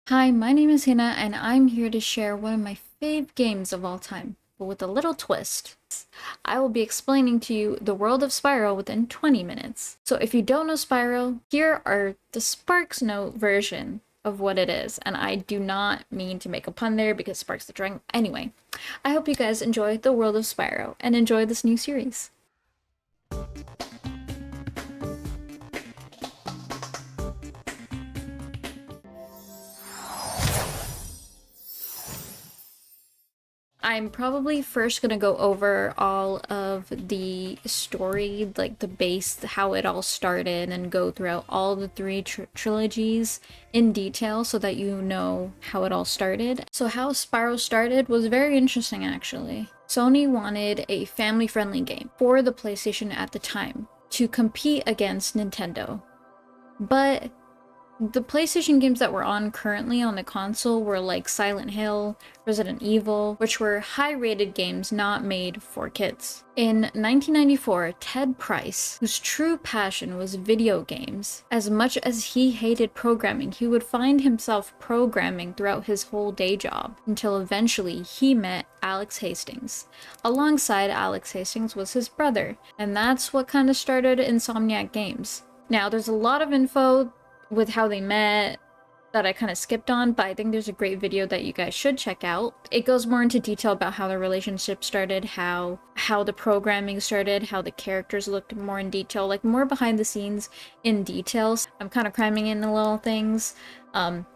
Hi, my name is Hannah, and I'm here to share one of my fave games of all time, but with a little twist. I will be explaining to you the world of Spyro within 20 minutes. So if you don't know Spyro, here are the Sparks Note version of what it is, and I do not mean to make a pun there because Sparks the Dragon. Anyway, I hope you guys enjoy the world of Spyro and enjoy this new series. I'm probably first gonna go over all of the story, like the base, how it all started, and go throughout all the three trilogies in detail so that you know how it all started. So how Spyro started was very interesting actually. Sony wanted a family-friendly game for the PlayStation at the time to compete against Nintendo. But the PlayStation games that were on currently on the console were like Silent Hill, Resident Evil, which were high-rated games not made for kids. In 1994, Ted Price, whose true passion was video games, as much as he hated programming, he would find himself programming throughout his whole day job, until eventually he met Alex Hastings. Alongside Alex Hastings was his brother, and that's what kind of started Insomniac Games. Now, there's a lot of info with how they met that I kind of skipped on, but I think there's a great video that you guys should check out. It goes more into detail about how the relationship started, how the programming started, how the characters looked more in detail, like more behind the scenes in details. I'm kind of cramming in the little things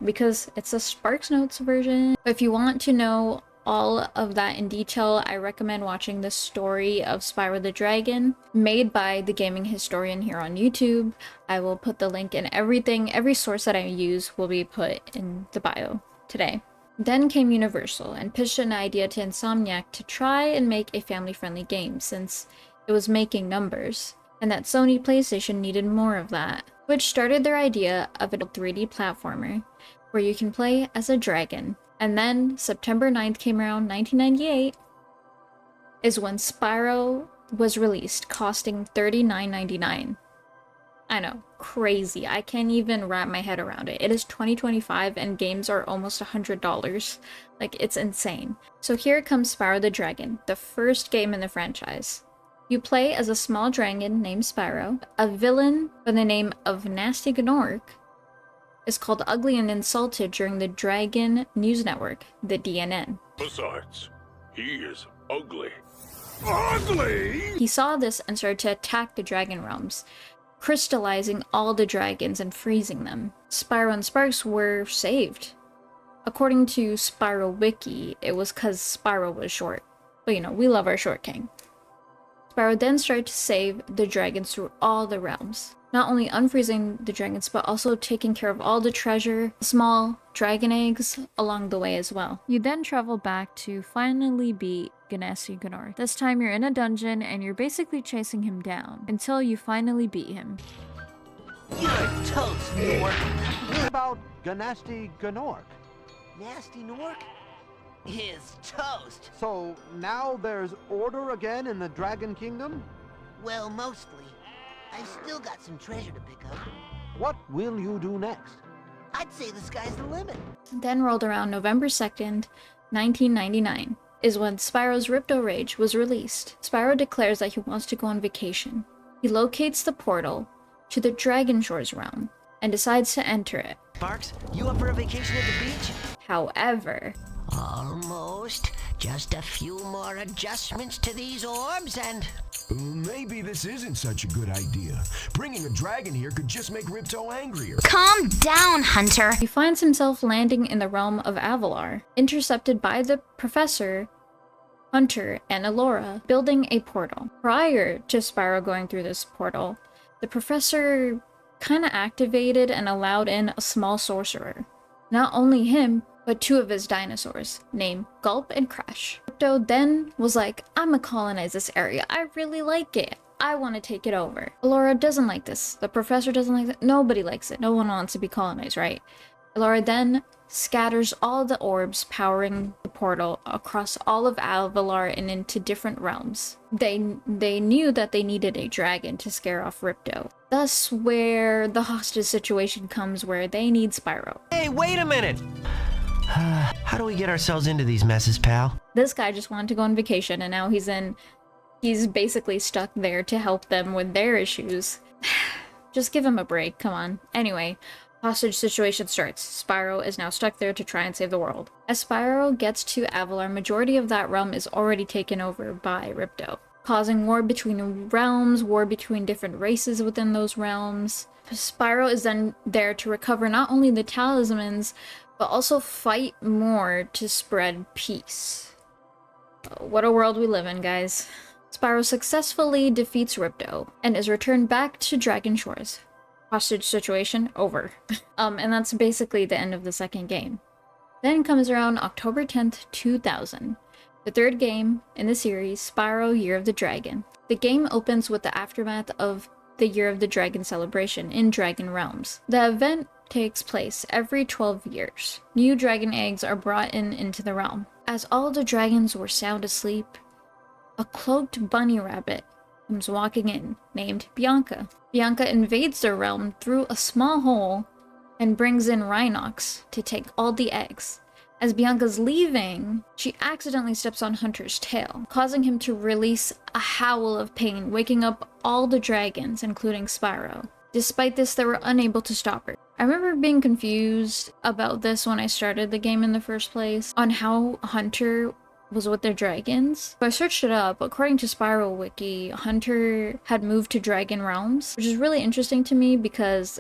because it's a Sparks Notes version. But if you want to know all of that in detail, I recommend watching the story of Spyro the Dragon, made by The Gaming Historian here on YouTube. I will put the link in everything. Every source that I use will be put in the bio today. Then came Universal and pitched an idea to Insomniac to try and make a family-friendly game since it was making numbers, and that Sony PlayStation needed more of that, which started their idea of a 3D platformer where you can play as a dragon. And then September 9th came around, 1998, is when Spyro was released, costing $39.99. I know, crazy. I can't even wrap my head around it. It is 2025 and games are almost $100. Like, it's insane. So here comes Spyro the Dragon, the first game in the franchise. You play as a small dragon named Spyro. A villain by the name of Nasty Gnorc is called ugly and insulted during the Dragon News Network, the DNN. Besides, he is ugly. Ugly?! He saw this and started to attack the Dragon Realms, crystallizing all the dragons and freezing them. Spyro and Sparks were saved. According to Spyro Wiki, it was because Spyro was short. But you know, we love our short king. Spyro then started to save the dragons through all the realms. Not only unfreezing the dragons, but also taking care of all the treasure, small dragon eggs along the way as well. You then travel back to finally beat Gnasty Gnorc. This time you're in a dungeon and you're basically chasing him down until you finally beat him. You're toast, Gnorc. What about Gnasty Gnorc? Nasty Gnorc is toast. So now there's order again in the Dragon Kingdom? Well, mostly. I've still got some treasure to pick up. What will you do next? I'd say the sky's the limit. Then rolled around November 2nd, 1999, is when Spyro's Ripto Rage was released. Spyro declares that he wants to go on vacation. He locates the portal to the Dragon Shores realm and decides to enter it. Sparks, you up for a vacation at the beach? However, Almost. Just a few more adjustments to these orbs and... Maybe this isn't such a good idea. Bringing a dragon here could just make Ripto angrier. Calm down, Hunter. he finds himself landing in the realm of Avalar, intercepted by the Professor, Hunter, and Elora, building a portal. Prior to Spyro going through this portal, the Professor kind of activated and allowed in a small sorcerer. Not only him, but two of his dinosaurs, named Gulp and Crash. Ripto then was like, I'm gonna colonize this area. I really like it. I want to take it over. Elora doesn't like this. The Professor doesn't like it. Nobody likes it. No one wants to be colonized, right? Elora then scatters all the orbs powering the portal across all of Avalar and into different realms. They knew that they needed a dragon to scare off Ripto. Thus where the hostage situation comes where they need Spyro. Hey, wait a minute! How do we get ourselves into these messes, pal? This guy just wanted to go on vacation, and now he's basically stuck there to help them with their issues. Just give him a break, come on. Anyway, hostage situation starts. Spyro is now stuck there to try and save the world. As Spyro gets to Avalar, majority of that realm is already taken over by Ripto, causing war between realms, war between different races within those realms. Spyro is then there to recover not only the talismans, but also fight more to spread peace. What a world we live in, guys. Spyro successfully defeats Ripto and is returned back to Dragon Shores. Hostage situation over. And that's basically the end of the second game. Then comes around October 10th, 2000. The third game in the series, Spyro Year of the Dragon. The game opens with the aftermath of the Year of the Dragon celebration in Dragon Realms. The event takes place every 12 years. New dragon eggs are brought into the realm. As all the dragons were sound asleep, a cloaked bunny rabbit comes walking in, named Bianca. Bianca invades their realm through a small hole and brings in Rhinox to take all the eggs. As Bianca's leaving, she accidentally steps on Hunter's tail, causing him to release a howl of pain, waking up all the dragons, including Spyro. Despite this, they were unable to stop her. I remember being confused about this when I started the game in the first place, on how Hunter was with their dragons. So I searched it up. According to Spyro Wiki, Hunter had moved to Dragon Realms, which is really interesting to me because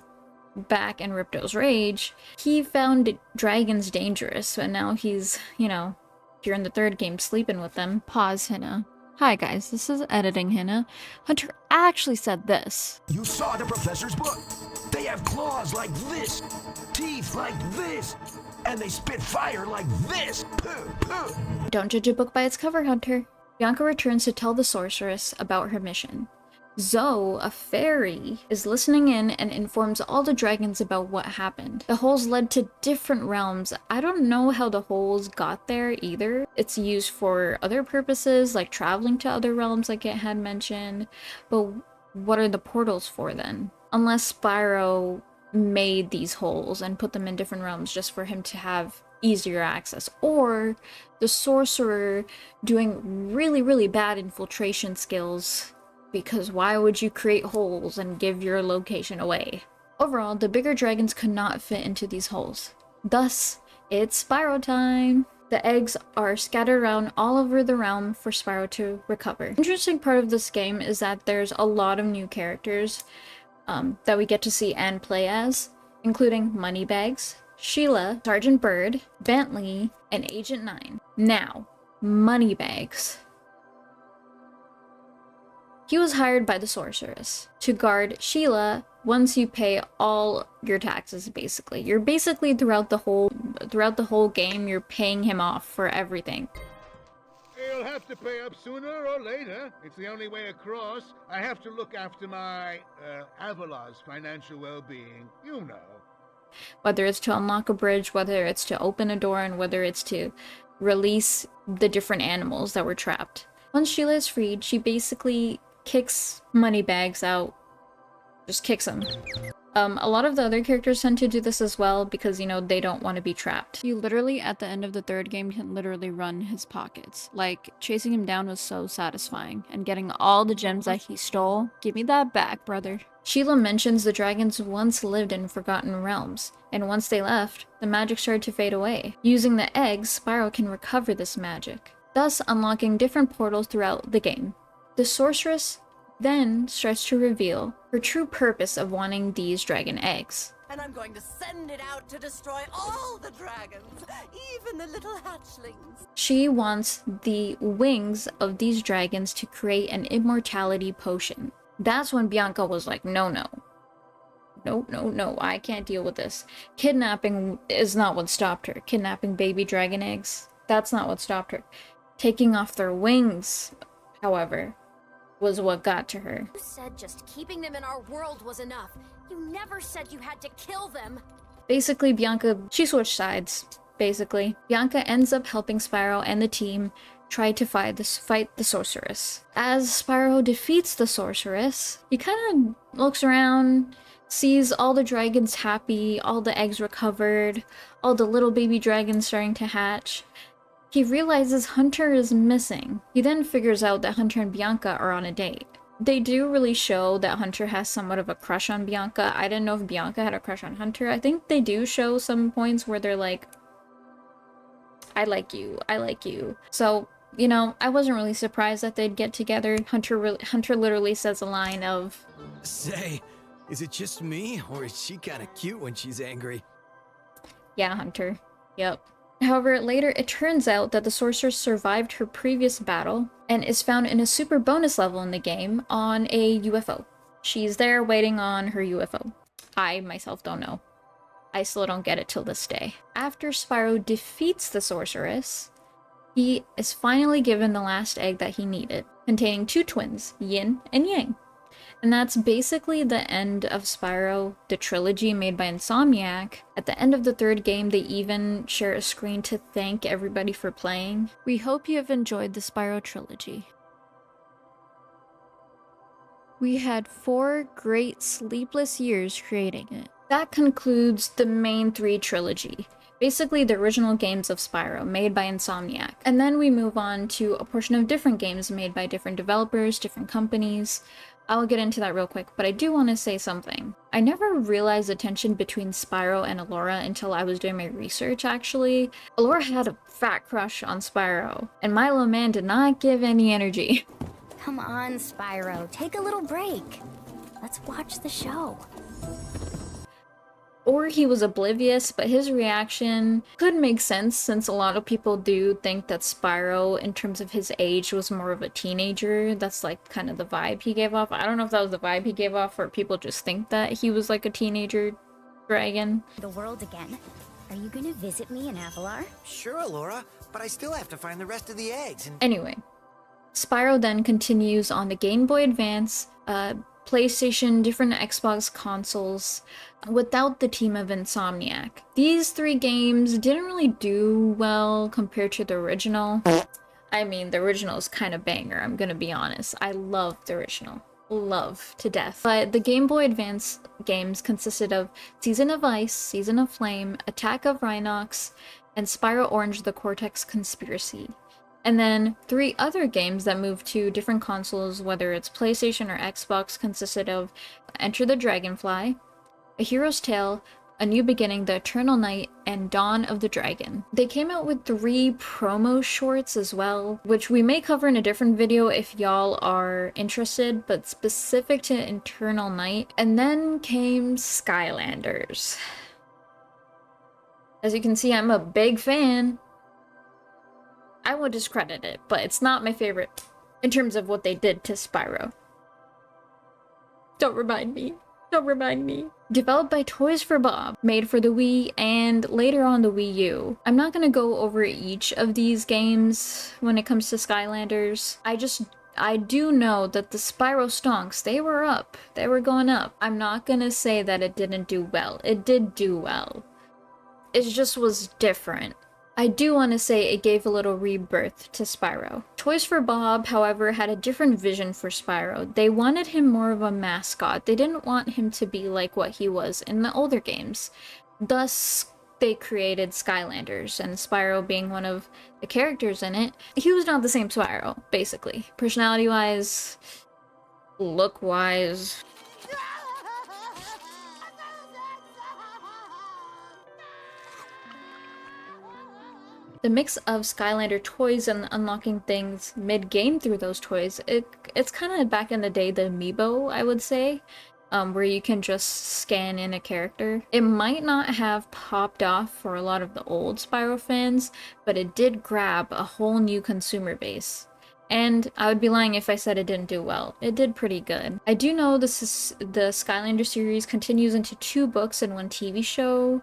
back in Ripto's Rage, he found dragons dangerous, and now he's, you know, here in the third game sleeping with them. Pause, Hina. Hi guys, this is editing Hina. Hunter actually said this. You saw the professor's book. They have claws like this, teeth like this, and they spit fire like this. Puh, puh. Don't judge a book by its cover, Hunter. Bianca returns to tell the sorceress about her mission. Zoe, a fairy, is listening in and informs all the dragons about what happened. The holes led to different realms. I don't know how the holes got there either. It's used for other purposes, like traveling to other realms like it had mentioned. But what are the portals for then? Unless Spyro made these holes and put them in different realms just for him to have easier access. Or the sorcerer doing really, really bad infiltration skills, because why would you create holes and give your location away? Overall, the bigger dragons could not fit into these holes. Thus, it's Spyro time! The eggs are scattered around all over the realm for Spyro to recover. Interesting part of this game is that there's a lot of new characters that we get to see and play as, including Moneybags, Sheila, Sergeant Bird, Bentley, and Agent 9. Now, Moneybags. He was hired by the sorceress to guard Sheila once you pay all your taxes, basically. You're basically throughout the whole game, you're paying him off for everything. You'll have to pay up sooner or later. It's the only way across. I have to look after my, Avalar's financial well-being. You know. Whether it's to unlock a bridge, whether it's to open a door, and whether it's to release the different animals that were trapped. Once Sheila is freed, she basically kicks Moneybags out. Just kicks them. A lot of the other characters tend to do this as well because, you know, they don't want to be trapped. You literally, at the end of the third game, can literally run his pockets. Like, chasing him down was so satisfying. And getting all the gems that he stole, give me that back, brother. Sheila mentions the dragons once lived in forgotten realms, and once they left, the magic started to fade away. Using the eggs, Spyro can recover this magic, thus unlocking different portals throughout the game. The sorceress then starts to reveal her true purpose of wanting these dragon eggs. And I'm going to send it out to destroy all the dragons, even the little hatchlings. She wants the wings of these dragons to create an immortality potion. That's when Bianca was like, no, I can't deal with this. Kidnapping is not what stopped her. Kidnapping baby dragon eggs, that's not what stopped her. Taking off their wings, however, was what got to her. You said just keeping them in our world was enough. You never said you had to kill them. Basically, Bianca, she switched sides, basically. Bianca ends up helping Spyro and the team try to fight the sorceress. As Spyro defeats the sorceress, he kind of looks around, sees all the dragons happy, all the eggs recovered, all the little baby dragons starting to hatch. He realizes Hunter is missing. He then figures out that Hunter and Bianca are on a date. They do really show that Hunter has somewhat of a crush on Bianca. I didn't know if Bianca had a crush on Hunter. I think they do show some points where they're like, I like you, I like you. So, you know, I wasn't really surprised that they'd get together. Hunter literally says a line of, Say, is it just me, or is she kind of cute when she's angry? yeah, Hunter. Yep. However, later it turns out that the sorceress survived her previous battle and is found in a super bonus level in the game on a UFO. She's there waiting on her UFO. I myself don't know. I still don't get it till this day. After Spyro defeats the sorceress, he is finally given the last egg that he needed, containing 2 twins, Yin and Yang. And that's basically the end of Spyro, the trilogy made by Insomniac. At the end of the 3rd game, they even share a screen to thank everybody for playing. We hope you have enjoyed the Spyro trilogy. We had 4 great sleepless years creating it. That concludes the main 3 trilogy. Basically the original games of Spyro, made by Insomniac. And then we move on to a portion of different games made by different developers, different companies. I'll get into that real quick, but I do want to say something. I never realized the tension between Spyro and Elora until I was doing my research, actually. Elora had a fat crush on Spyro, and my little man did not give any energy. Come on, Spyro, take a little break. Let's watch the show. Or he was oblivious, but his reaction could make sense since a lot of people do think that Spyro, in terms of his age, was more of a teenager. That's like kind of the vibe he gave off. I don't know if that was the vibe he gave off or people just think that he was like a teenager dragon. The world again. Are you gonna visit me in Avalar? Sure, Laura, but I still have to find the rest of the eggs and... Anyway, Spyro then continues on the Game Boy Advance, PlayStation, different Xbox consoles, without the team of Insomniac. These 3 games didn't really do well compared to the original. I mean, the original is kind of banger, I'm gonna be honest. I love the original. Love to death. But the Game Boy Advance games consisted of Season of Ice, Season of Flame, Attack of Rhinox, and Spyro Orange: The Cortex Conspiracy. And then 3 other games that moved to different consoles, whether it's PlayStation or Xbox, consisted of Enter the Dragonfly, A Hero's Tale, A New Beginning, The Eternal Night, and Dawn of the Dragon. They came out with 3 promo shorts as well, which we may cover in a different video if y'all are interested, but specific to Eternal Night. And then came Skylanders. As you can see, I'm a big fan. I won't discredit it, but it's not my favorite in terms of what they did to Spyro. Don't remind me. Don't remind me. Developed by Toys for Bob, made for the Wii and later on the Wii U. I'm not gonna go over each of these games when it comes to Skylanders. I do know that the Spyro stonks, they were up. They were going up. I'm not gonna say that it didn't do well. It did do well. It just was different. I do want to say it gave a little rebirth to Spyro. Toys for Bob, however, had a different vision for Spyro. They wanted him more of a mascot. They didn't want him to be like what he was in the older games. Thus, they created Skylanders, and Spyro being one of the characters in it, he was not the same Spyro, basically. Personality-wise, look-wise. The mix of Skylander toys and unlocking things mid-game through those toys, it's kind of back in the day the amiibo, I would say, where you can just scan in a character. It might not have popped off for a lot of the old Spyro fans, but it did grab a whole new consumer base. And I would be lying if I said it didn't do well. It did pretty good. I do know the Skylander series continues into 2 books and 1 TV show,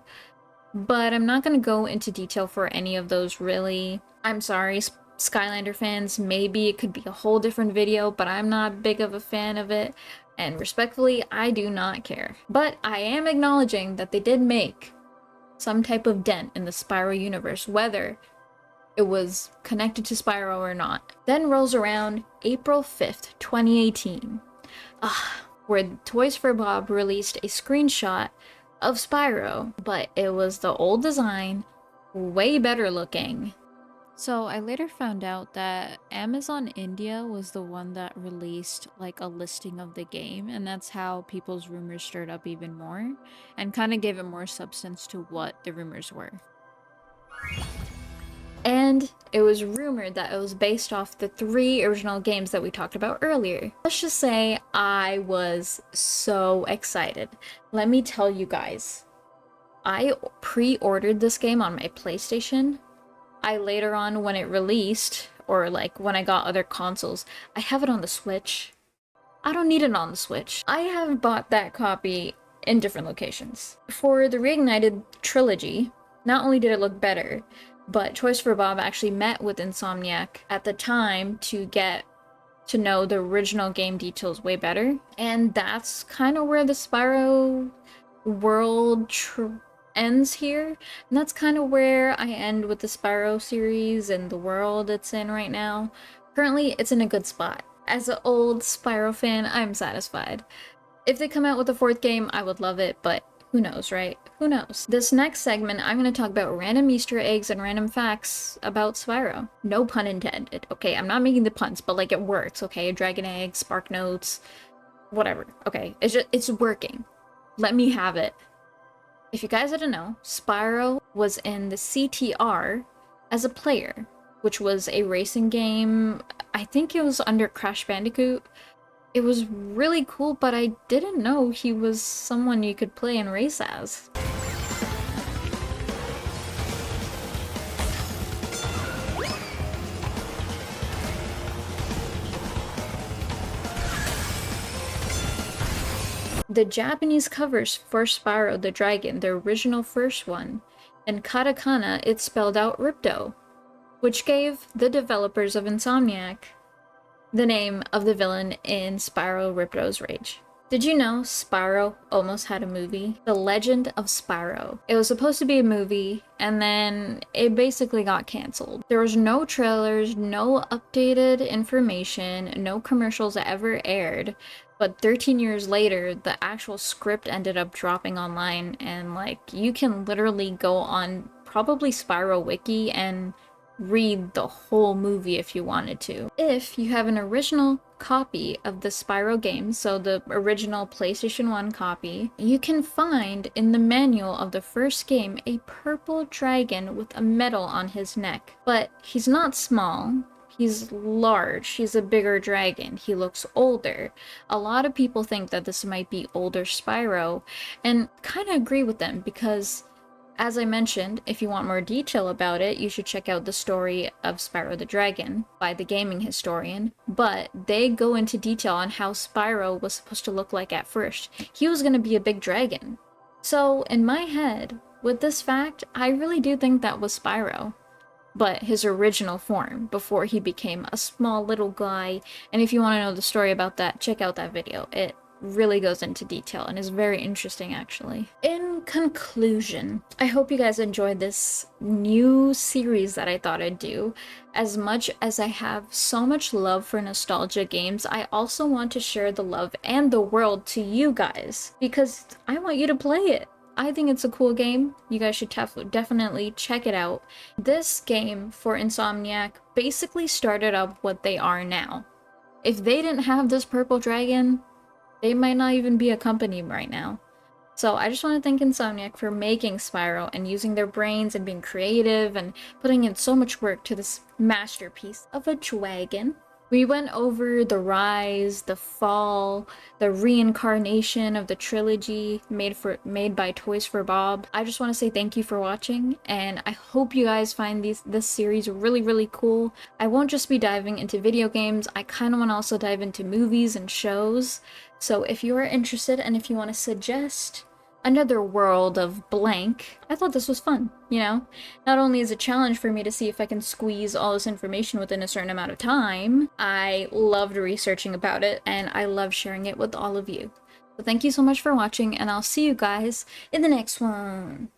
but I'm not going to go into detail for any of those, really. I'm sorry, Skylander fans, maybe it could be a whole different video, but I'm not big of a fan of it, and respectfully, I do not care. But I am acknowledging that they did make some type of dent in the Spyro universe, whether it was connected to Spyro or not. Then rolls around April 5th, 2018. where Toys for Bob released a screenshot of Spyro, but it was the old design, way better looking. So I later found out that Amazon India was the one that released like a listing of the game, and that's how people's rumors stirred up even more and kind of gave it more substance to what the rumors were. And it was rumored that it was based off the 3 original games that we talked about earlier. Let's just say I was so excited. Let me tell you guys, I pre-ordered this game on my PlayStation. I later on, when it released, or like when I got other consoles, I have it on the Switch. I don't need it on the Switch. I have bought that copy in different locations. For the Reignited Trilogy, not only did it look better, but Toys for Bob actually met with Insomniac at the time to get to know the original game details way better. And that's kind of where the Spyro world ends here. And that's kind of where I end with the Spyro series and the world it's in right now. Currently, it's in a good spot. As an old Spyro fan, I'm satisfied. If they come out with a 4th game, I would love it, but who knows, right? Who knows? This next segment, I'm going to talk about random Easter eggs and random facts about Spyro. No pun intended, okay? I'm not making the puns, but like it works, okay? Dragon eggs, spark notes, whatever, okay? It's working. Let me have it. If you guys didn't know, Spyro was in the CTR as a player, which was a racing game. I think it was under Crash Bandicoot. It was really cool, but I didn't know he was someone you could play and race as. The Japanese covers for Spyro the Dragon, the original first one, in katakana it spelled out Ripto, which gave the developers of Insomniac the name of the villain in Spyro Ripto's Rage. Did you know Spyro almost had a movie? The Legend of Spyro. It was supposed to be a movie, and then it basically got cancelled. There was no trailers, no updated information, no commercials that ever aired, but 13 years later, the actual script ended up dropping online, and like, you can literally go on probably Spyro Wiki and read the whole movie if you wanted to. If you have an original copy of the Spyro game, so the original PlayStation 1 copy, you can find in the manual of the first game a purple dragon with a medal on his neck. But he's not small, he's large, he's a bigger dragon, he looks older. A lot of people think that this might be older Spyro, and kind of agree with them because, as I mentioned, if you want more detail about it, you should check out the story of Spyro the Dragon by The Gaming Historian, but they go into detail on how Spyro was supposed to look like at first. He was going to be a big dragon. So, in my head, with this fact, I really do think that was Spyro, but his original form, before he became a small little guy. And if you want to know the story about that, check out that video. It really goes into detail and is very interesting, actually. In conclusion, I hope you guys enjoyed this new series that I thought I'd do. As much as I have so much love for nostalgia games, I also want to share the love and the world to you guys, because I want you to play it. I think it's a cool game. You guys should definitely check it out. This game for Insomniac basically started up what they are now. If they didn't have this purple dragon, they might not even be a company right now. So I just want to thank Insomniac for making Spyro and using their brains and being creative and putting in so much work to this masterpiece of a dragon. We went over the rise, the fall, the reincarnation of the trilogy made by Toys for Bob. I just want to say thank you for watching, and I hope you guys find this series really, really cool. I won't just be diving into video games, I kind of want to also dive into movies and shows. So if you are interested and if you want to suggest another world of blank, I thought this was fun, you know? Not only is it a challenge for me to see if I can squeeze all this information within a certain amount of time, I loved researching about it, and I love sharing it with all of you. So thank you so much for watching, and I'll see you guys in the next one.